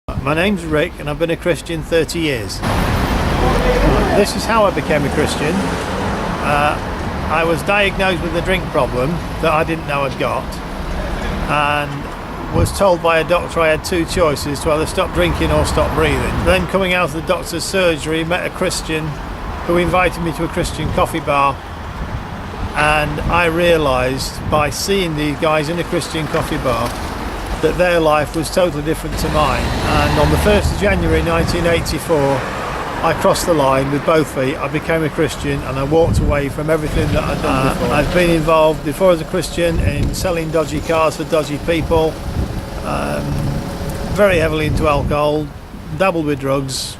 My name's Rick and I've been a Christian 30 years. This is how I became a Christian. I was diagnosed with a drink problem that I didn't know I'd got, and was told by a doctor I had two choices, to either stop drinking or stop breathing. Then coming out of the doctor's surgery, met a Christian who invited me to a Christian coffee bar, and I realised by seeing these guys in a Christian coffee bar that their life was totally different to mine. And on the 1st of January 1984, I crossed the line with both feet. I became a Christian and I walked away from everything that I'd done before. I've been involved before as a Christian in selling dodgy cars for dodgy people, very heavily into alcohol, dabbled with drugs,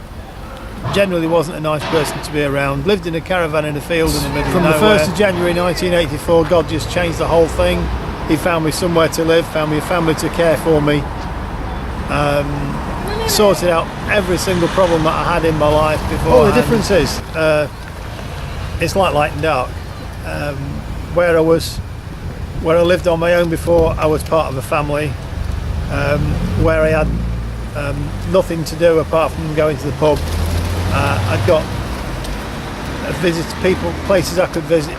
generally wasn't a nice person to be around, lived in a caravan in a field in the middle of nowhere. From the 1st of January 1984, God just changed the whole thing. He found me somewhere to live, found me a family to care for me, sorted out every single problem that I had in my life before. All the difference is, it's like light and dark. Where I lived on my own before, I was part of a family. Where I had nothing to do apart from going to the pub. I'd got places I could visit.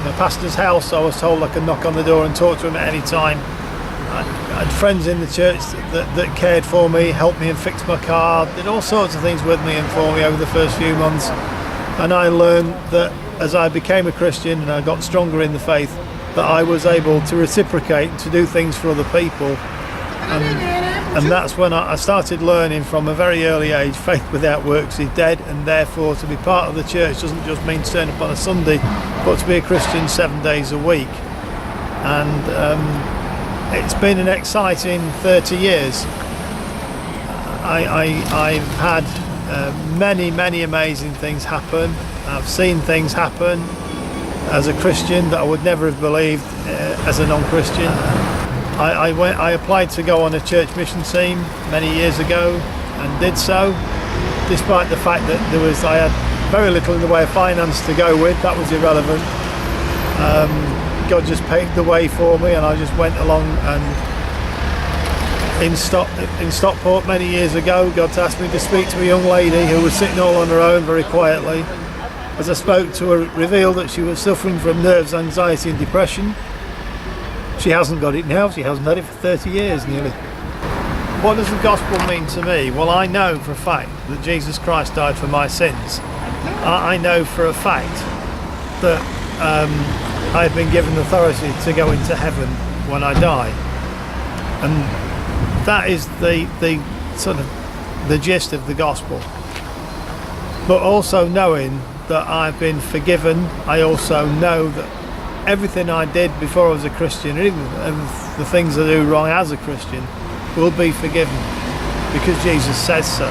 The pastor's house, I was told I could knock on the door and talk to him at any time. I had friends in the church that cared for me, helped me and fixed my car, did all sorts of things with me and for me over the first few months. And I learned that as I became a Christian and I got stronger in the faith, that I was able to reciprocate and to do things for other people. And that's when I started learning from a very early age, faith without works is dead, and therefore to be part of the church doesn't just mean to turn up on a Sunday, but to be a Christian 7 days a week. And it's been an exciting 30 years. I've had many amazing things happen. I've seen things happen as a Christian that I would never have believed as a non-Christian. I applied to go on a church mission team many years ago and did so, despite the fact that I had very little in the way of finance to go with. That was irrelevant. God just paved the way for me, and I just went along. And in Stockport many years ago, God asked me to speak to a young lady who was sitting all on her own very quietly. As I spoke to her, it revealed that she was suffering from nerves, anxiety and depression. She hasn't got it now, she hasn't had it for 30 years nearly. What does the gospel mean to me? Well, I know for a fact that Jesus Christ died for my sins. I know for a fact that I've been given authority to go into heaven when I die. And that is the sort of the gist of the gospel. But also knowing that I've been forgiven, I also know that everything I did before I was a Christian, even the things I do wrong as a Christian, will be forgiven because Jesus says so.